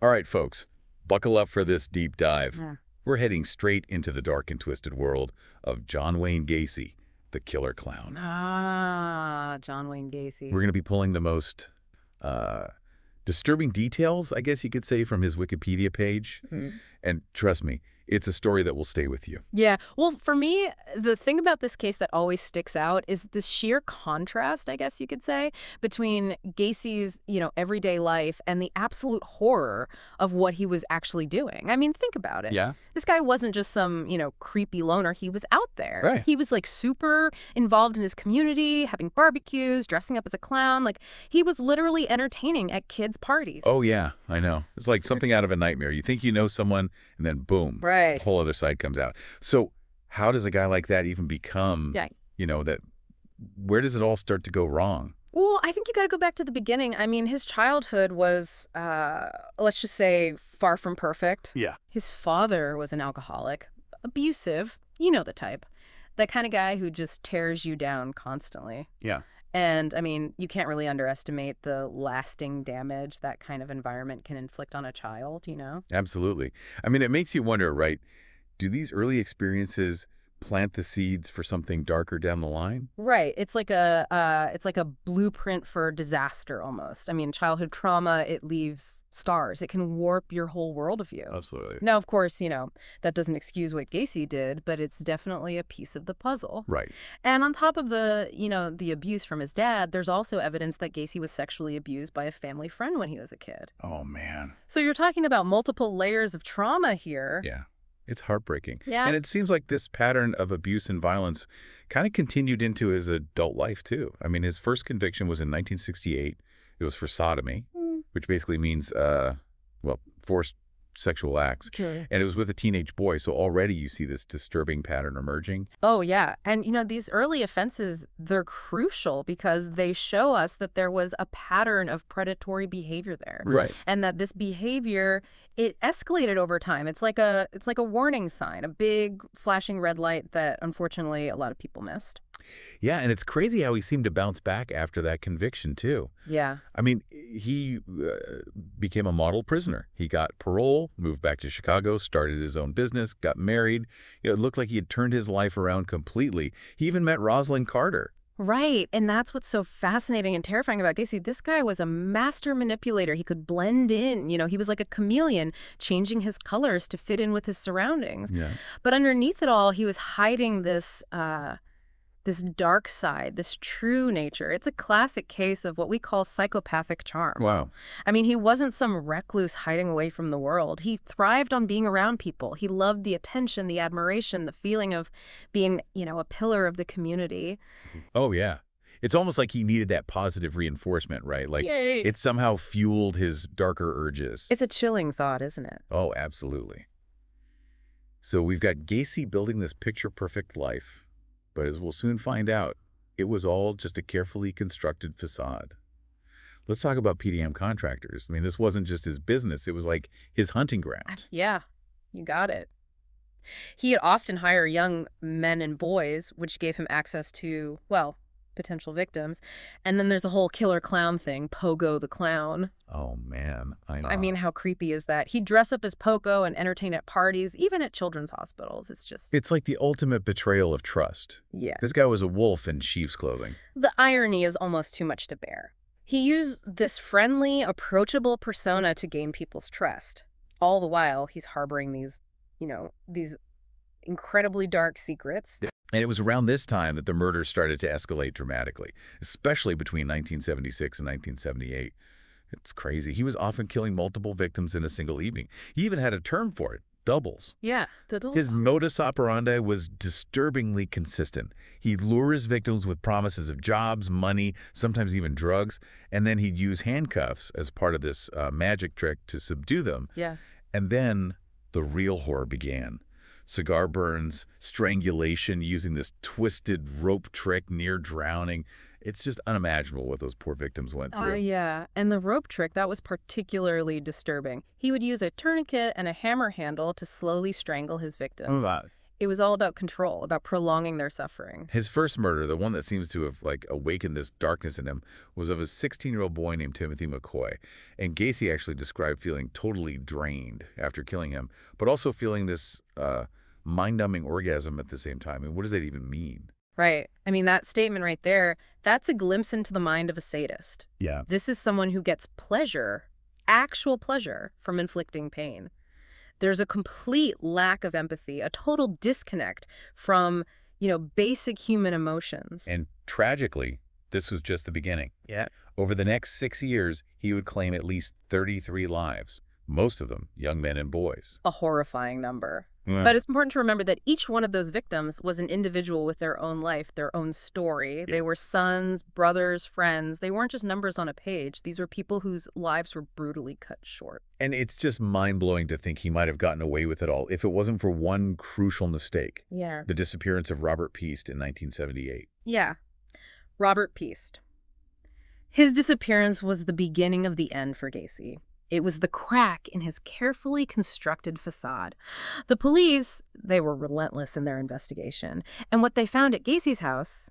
All right, folks, buckle up for this deep dive. Yeah. We're heading straight into the dark and twisted world of John Wayne Gacy, the killer clown. Ah, John Wayne Gacy. We're going to be pulling the most disturbing details, I guess you could say, from his Wikipedia page. And trust me, it's a story that will stay with you. Yeah. Well, for me, the thing about this case that always sticks out is the sheer contrast, I guess you could say, between Gacy's, everyday life and the absolute horror of what he was actually doing. I mean, think about it. Yeah? This guy wasn't just some, creepy loner. He was out there. Right. He was like super involved in his community, having barbecues, dressing up as a clown. Like he was literally entertaining at kids' parties. Oh, yeah, I know. It's like something out of a nightmare. You think you know someone, and then boom, Right. a whole other side comes out. So how does a guy like that even become, where does it all start to go wrong? Well, I think you got to go back to the beginning. I mean, his childhood was, let's just say, far from perfect. Yeah. His father was an alcoholic, abusive, you know the type. That kind of guy who just tears you down constantly. Yeah. And, I mean, you can't really underestimate the lasting damage that kind of environment can inflict on a child, Absolutely. I mean, it makes you wonder, right? Do these early experiences plant the seeds for something darker down the line? Right. It's like a blueprint for disaster almost. I mean, childhood trauma, it leaves scars. It can warp your whole worldview. Absolutely. Now, of course, that doesn't excuse what Gacy did, but it's definitely a piece of the puzzle. Right. And on top of the abuse from his dad, there's also evidence that Gacy was sexually abused by a family friend when he was a kid. Oh, man. So you're talking about multiple layers of trauma here. Yeah. It's heartbreaking. Yeah. And it seems like this pattern of abuse and violence kind of continued into his adult life, too. I mean, his first conviction was in 1968. It was for sodomy, which basically means, forced sexual acts. Sure. And it was with a teenage boy. So already you see this disturbing pattern emerging. Oh, yeah. And, these early offenses, they're crucial because they show us that there was a pattern of predatory behavior there. Right. And that this behavior, it escalated over time. It's like a warning sign, a big flashing red light that unfortunately a lot of people missed. Yeah, and it's crazy how he seemed to bounce back after that conviction, too. Yeah. I mean, he became a model prisoner. He got parole, moved back to Chicago, started his own business, got married. It looked like he had turned his life around completely. He even met Rosalind Carter. Right. And that's what's so fascinating and terrifying about Gacy. This guy was a master manipulator. He could blend in. He was like a chameleon, changing his colors to fit in with his surroundings. Yeah. But underneath it all, he was hiding this dark side, this true nature. It's a classic case of what we call psychopathic charm. Wow. I mean, he wasn't some recluse hiding away from the world. He thrived on being around people. He loved the attention, the admiration, the feeling of being, a pillar of the community. Oh, yeah. It's almost like he needed that positive reinforcement, right? Like Yay. It somehow fueled his darker urges. It's a chilling thought, isn't it? Oh, absolutely. So we've got Gacy building this picture-perfect life. But as we'll soon find out, it was all just a carefully constructed facade. Let's talk about PDM contractors. I mean, this wasn't just his business. It was like his hunting ground. Yeah, you got it. He'd often hire young men and boys, which gave him access to, potential victims. And then there's the whole killer clown thing, Pogo the clown. Oh, man. I know. I mean, how creepy is that? He'd dress up as Pogo and entertain at parties, even at children's hospitals. It's like the ultimate betrayal of trust. Yeah. This guy was a wolf in sheep's clothing. The irony is almost too much to bear. He used this friendly, approachable persona to gain people's trust. All the while, he's harboring these incredibly dark secrets. And it was around this time that the murders started to escalate dramatically, especially between 1976 and 1978. It's crazy. He was often killing multiple victims in a single evening. He even had a term for it, doubles. Yeah, doubles. His modus operandi was disturbingly consistent. He'd lure his victims with promises of jobs, money, sometimes even drugs, and then he'd use handcuffs as part of this magic trick to subdue them. Yeah. And then the real horror began. Cigar burns, strangulation using this twisted rope trick near drowning. It's just unimaginable what those poor victims went through. Yeah. And the rope trick, that was particularly disturbing. He would use a tourniquet and a hammer handle to slowly strangle his victims. It was all about control, about prolonging their suffering. His first murder, the one that seems to have awakened this darkness in him, was of a 16-year-old boy named Timothy McCoy. And Gacy actually described feeling totally drained after killing him, but also feeling this mind-numbing orgasm at the same time. And what does that even mean? Right. I mean, that statement right there, that's a glimpse into the mind of a sadist. Yeah. This is someone who gets pleasure, actual pleasure, from inflicting pain. There's a complete lack of empathy, a total disconnect from, basic human emotions. And tragically, this was just the beginning. Yeah. Over the next 6 years, he would claim at least 33 lives, most of them young men and boys. A horrifying number. Yeah. But it's important to remember that each one of those victims was an individual with their own life, their own story. Yeah. They were sons, brothers, friends. They weren't just numbers on a page. These were people whose lives were brutally cut short. And it's just mind-blowing to think he might have gotten away with it all if it wasn't for one crucial mistake. Yeah. The disappearance of Robert Piest in 1978. Yeah. Robert Piest. His disappearance was the beginning of the end for Gacy. It was the crack in his carefully constructed facade. The police, they were relentless in their investigation. And what they found at Gacy's house,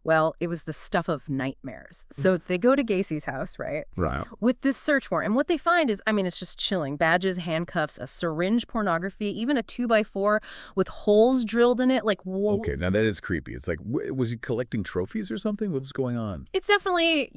well, it was the stuff of nightmares. So they go to Gacy's house, right? Right. With this search warrant. And what they find is, it's just chilling. Badges, handcuffs, a syringe pornography, even a 2x4 with holes drilled in it. Like, whoa. Okay, now that is creepy. It's like, was he collecting trophies or something? What was going on? It's definitely,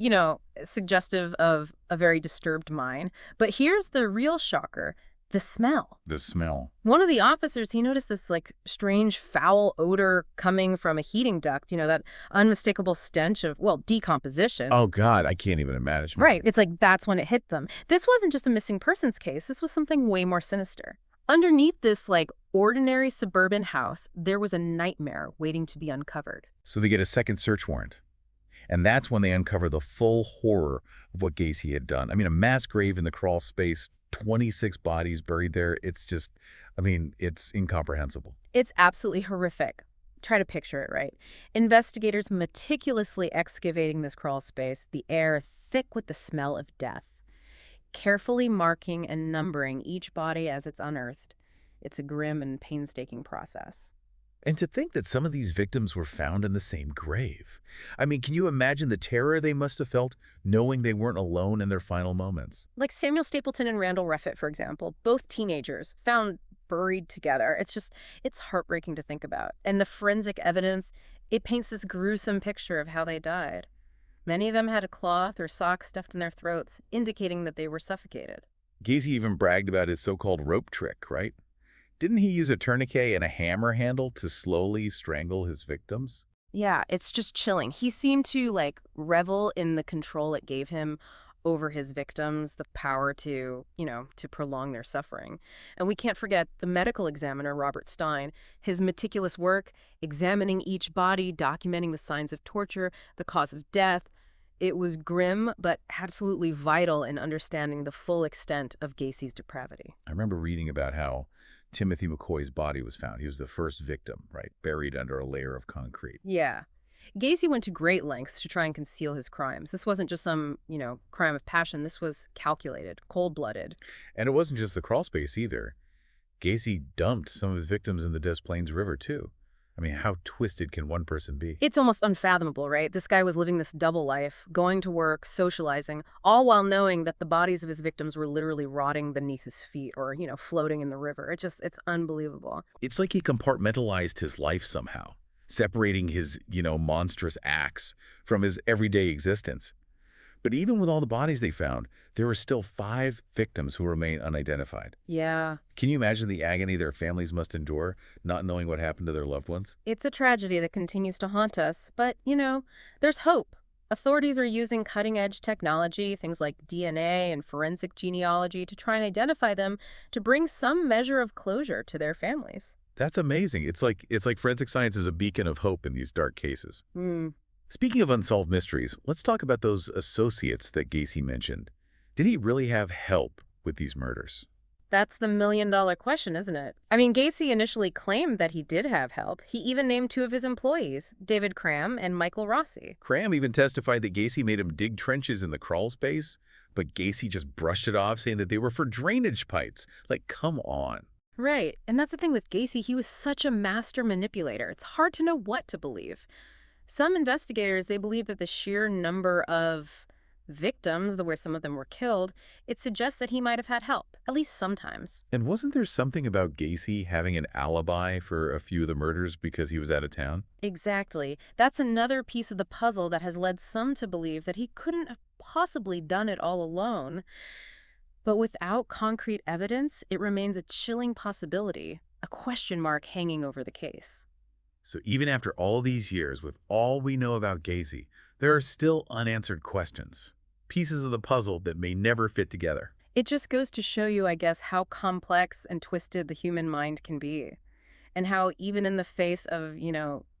suggestive of a very disturbed mind. But here's the real shocker. The smell. The smell. One of the officers, he noticed this strange foul odor coming from a heating duct, that unmistakable stench of, decomposition. Oh, God, I can't even imagine. Right. It's like that's when it hit them. This wasn't just a missing persons case. This was something way more sinister. Underneath this, ordinary suburban house, there was a nightmare waiting to be uncovered. So they get a second search warrant. And that's when they uncover the full horror of what Gacy had done. A mass grave in the crawl space, 26 bodies buried there. It's just, it's incomprehensible. It's absolutely horrific. Try to picture it, right? Investigators meticulously excavating this crawl space, the air thick with the smell of death, carefully marking and numbering each body as it's unearthed. It's a grim and painstaking process. And to think that some of these victims were found in the same grave. Can you imagine the terror they must have felt knowing they weren't alone in their final moments? Like Samuel Stapleton and Randall Reffitt, for example, both teenagers found buried together. It's heartbreaking to think about. And the forensic evidence, it paints this gruesome picture of how they died. Many of them had a cloth or sock stuffed in their throats, indicating that they were suffocated. Gacy even bragged about his so-called rope trick, right? Didn't he use a tourniquet and a hammer handle to slowly strangle his victims? Yeah, it's just chilling. He seemed to, revel in the control it gave him over his victims, the power to prolong their suffering. And we can't forget the medical examiner, Robert Stein, his meticulous work, examining each body, documenting the signs of torture, the cause of death. It was grim, but absolutely vital in understanding the full extent of Gacy's depravity. I remember reading about how Timothy McCoy's body was found. He was the first victim, right? Buried under a layer of concrete. Yeah. Gacy went to great lengths to try and conceal his crimes. This wasn't just some, crime of passion. This was calculated, cold-blooded. And it wasn't just the crawl space either. Gacy dumped some of his victims in the Des Plaines River, too. How twisted can one person be? It's almost unfathomable, right? This guy was living this double life, going to work, socializing, all while knowing that the bodies of his victims were literally rotting beneath his feet or, floating in the river. It's unbelievable. It's like he compartmentalized his life somehow, separating his, monstrous acts from his everyday existence. But even with all the bodies they found, there were still 5 victims who remain unidentified. Yeah. Can you imagine the agony their families must endure, not knowing what happened to their loved ones? It's a tragedy that continues to haunt us, but, there's hope. Authorities are using cutting-edge technology, things like DNA and forensic genealogy, to try and identify them to bring some measure of closure to their families. That's amazing. It's like forensic science is a beacon of hope in these dark cases. Hmm. Speaking of unsolved mysteries, let's talk about those associates that Gacy mentioned. Did he really have help with these murders? That's the million-dollar question, isn't it? Gacy initially claimed that he did have help. He even named 2 of his employees, David Cram and Michael Rossi. Cram even testified that Gacy made him dig trenches in the crawl space, but Gacy just brushed it off, saying that they were for drainage pipes. Come on. Right. And that's the thing with Gacy. He was such a master manipulator. It's hard to know what to believe. Some investigators, they believe that the sheer number of victims, the way some of them were killed, it suggests that he might have had help, at least sometimes. And wasn't there something about Gacy having an alibi for a few of the murders because he was out of town? Exactly. That's another piece of the puzzle that has led some to believe that he couldn't have possibly done it all alone. But without concrete evidence, it remains a chilling possibility, a question mark hanging over the case. So even after all these years, with all we know about Gacy, there are still unanswered questions, pieces of the puzzle that may never fit together. It just goes to show you, I guess, how complex and twisted the human mind can be, and how even in the face of,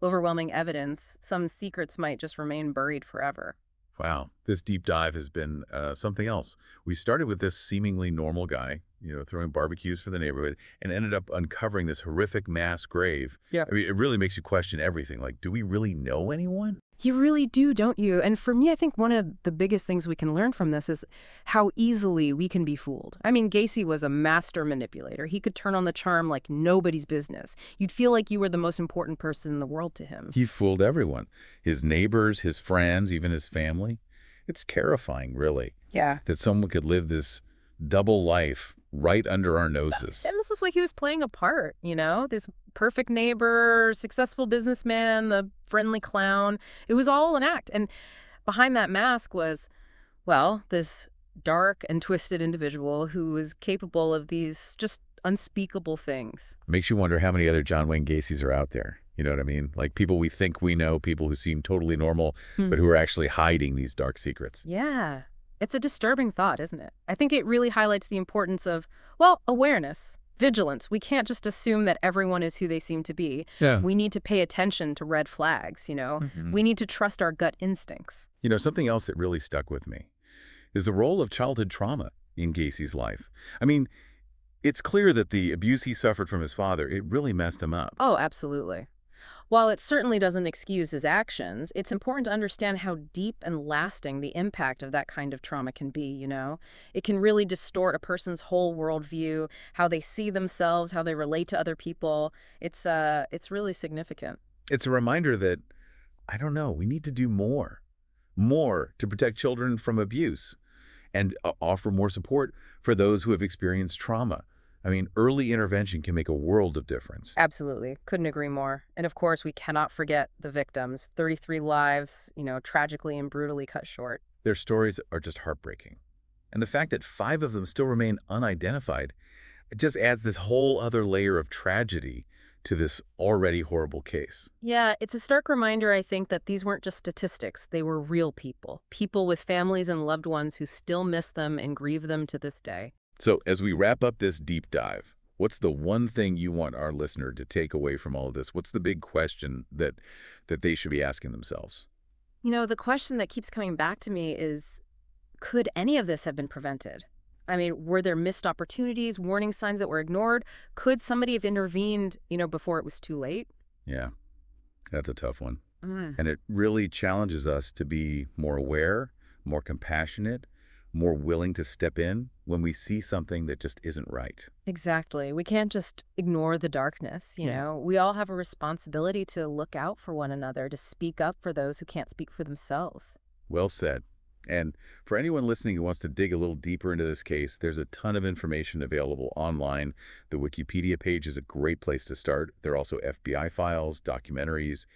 overwhelming evidence, some secrets might just remain buried forever. Wow, this deep dive has been something else. We started with this seemingly normal guy, throwing barbecues for the neighborhood, and ended up uncovering this horrific mass grave. Yeah. I mean, it really makes you question everything. Like, do we really know anyone? You really do, don't you? And for me, I think one of the biggest things we can learn from this is how easily we can be fooled. I mean, Gacy was a master manipulator. He could turn on the charm like nobody's business. You'd feel like you were the most important person in the world to him. He fooled everyone, his neighbors, his friends, even his family. It's terrifying, really, Yeah. that someone could live this double life right under our noses. And this was like he was playing a part, this perfect neighbor, successful businessman, the friendly clown. It was all an act. And behind that mask was, well, this dark and twisted individual who was capable of these just unspeakable things. Makes you wonder how many other John Wayne Gacy's are out there. You know what I mean? Like people we think we know, people who seem totally normal, but who are actually hiding these dark secrets. Yeah. It's a disturbing thought, isn't it? I think it really highlights the importance of, well, awareness, vigilance. We can't just assume that everyone is who they seem to be. Yeah. We need to pay attention to red flags. We need to trust our gut instincts. Something else that really stuck with me is the role of childhood trauma in Gacy's life. I mean, it's clear that the abuse he suffered from his father, it really messed him up. Oh, absolutely. While it certainly doesn't excuse his actions, it's important to understand how deep and lasting the impact of that kind of trauma can be. It can really distort a person's whole worldview, how they see themselves, how they relate to other people. It's really significant. It's a reminder that, I don't know, we need to do more to protect children from abuse and offer more support for those who have experienced trauma. I mean, early intervention can make a world of difference. Absolutely. Couldn't agree more. And of course, we cannot forget the victims. 33 lives, tragically and brutally cut short. Their stories are just heartbreaking. And the fact that 5 of them still remain unidentified, it just adds this whole other layer of tragedy to this already horrible case. Yeah, it's a stark reminder, I think, that these weren't just statistics. They were real people. People with families and loved ones who still miss them and grieve them to this day. So as we wrap up this deep dive, what's the one thing you want our listener to take away from all of this? What's the big question that they should be asking themselves? The question that keeps coming back to me is, could any of this have been prevented? I mean, were there missed opportunities, warning signs that were ignored? Could somebody have intervened, before it was too late? Yeah, that's a tough one. Mm. And it really challenges us to be more aware, more compassionate, more willing to step in when we see something that just isn't right. Exactly. We can't just ignore the darkness, We all have a responsibility to look out for one another, to speak up for those who can't speak for themselves. Well said. And for anyone listening who wants to dig a little deeper into this case, there's a ton of information available online. The Wikipedia page is a great place to start. There are also FBI files, documentaries,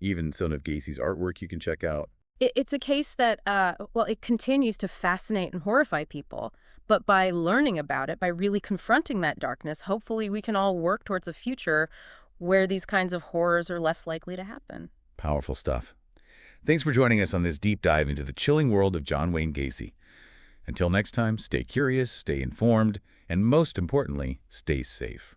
even some of Gacy's artwork you can check out. It's a case that, it continues to fascinate and horrify people. But by learning about it, by really confronting that darkness, hopefully we can all work towards a future where these kinds of horrors are less likely to happen. Powerful stuff. Thanks for joining us on this deep dive into the chilling world of John Wayne Gacy. Until next time, stay curious, stay informed, and most importantly, stay safe.